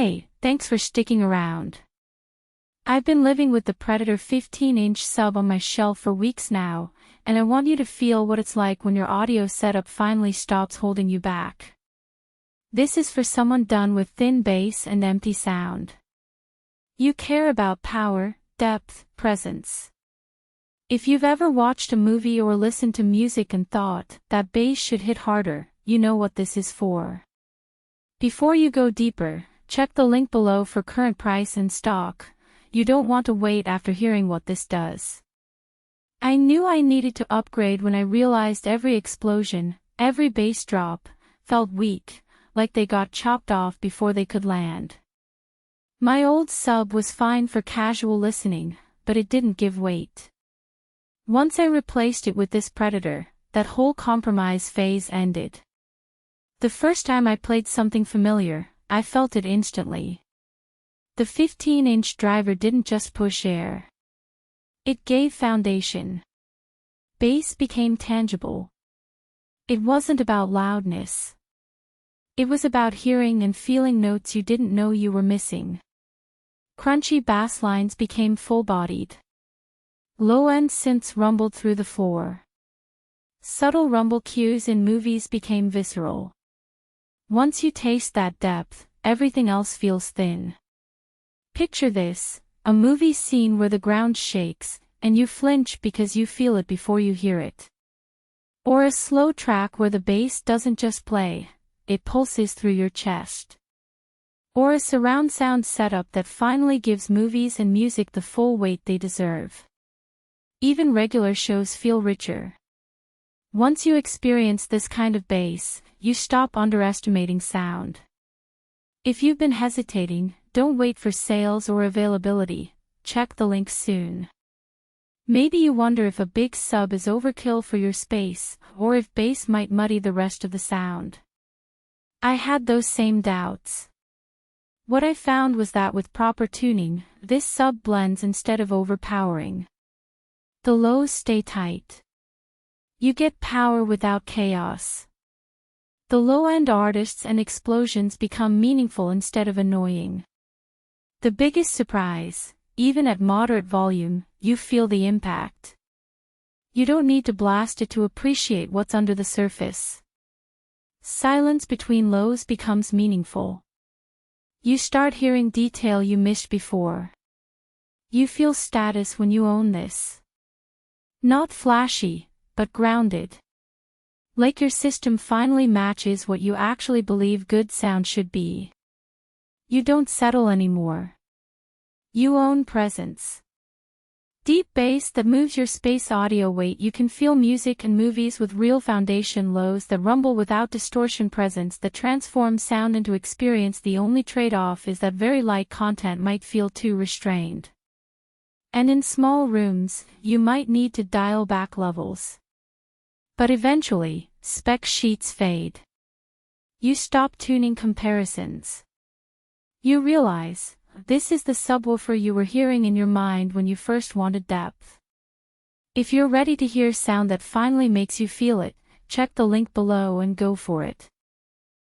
Hey, thanks for sticking around. I've been living with the Predator 15-inch sub on my shelf for weeks now, and I want you to feel what it's like when your audio setup finally stops holding you back. This is for someone done with thin bass and empty sound. You care about power, depth, presence. If you've ever watched a movie or listened to music and thought, that bass should hit harder, you know what this is for. Before you go deeper, check the link below for current price and stock. You don't want to wait after hearing what this does. I knew I needed to upgrade when I realized every explosion, every bass drop, felt weak, like they got chopped off before they could land. My old sub was fine for casual listening, but it didn't give weight. Once I replaced it with this Predator, that whole compromise phase ended. The first time I played something familiar, I felt it instantly. The 15-inch driver didn't just push air. It gave foundation. Bass became tangible. It wasn't about loudness. It was about hearing and feeling notes you didn't know you were missing. Crunchy bass lines became full-bodied. Low-end synths rumbled through the floor. Subtle rumble cues in movies became visceral. Once you taste that depth, everything else feels thin. Picture this, a movie scene where the ground shakes, and you flinch because you feel it before you hear it. Or a slow track where the bass doesn't just play, it pulses through your chest. Or a surround sound setup that finally gives movies and music the full weight they deserve. Even regular shows feel richer. Once you experience this kind of bass, you stop underestimating sound. If you've been hesitating, don't wait for sales or availability, check the link soon. Maybe you wonder if a big sub is overkill for your space, or if bass might muddy the rest of the sound. I had those same doubts. What I found was that with proper tuning, this sub blends instead of overpowering. The lows stay tight. You get power without chaos. The low-end artists and explosions become meaningful instead of annoying. The biggest surprise, even at moderate volume, you feel the impact. You don't need to blast it to appreciate what's under the surface. Silence between lows becomes meaningful. You start hearing detail you missed before. You feel status when you own this. Not flashy, but grounded. Like your system finally matches what you actually believe good sound should be. You don't settle anymore. You own presence. Deep bass that moves your space audio weight. You can feel music and movies with real foundation, lows that rumble without distortion, presence that transforms sound into experience. The only trade-off is that very light content might feel too restrained. And in small rooms, you might need to dial back levels. But eventually, spec sheets fade. You stop tuning comparisons. You realize, this is the subwoofer you were hearing in your mind when you first wanted depth. If you're ready to hear sound that finally makes you feel it, check the link below and go for it.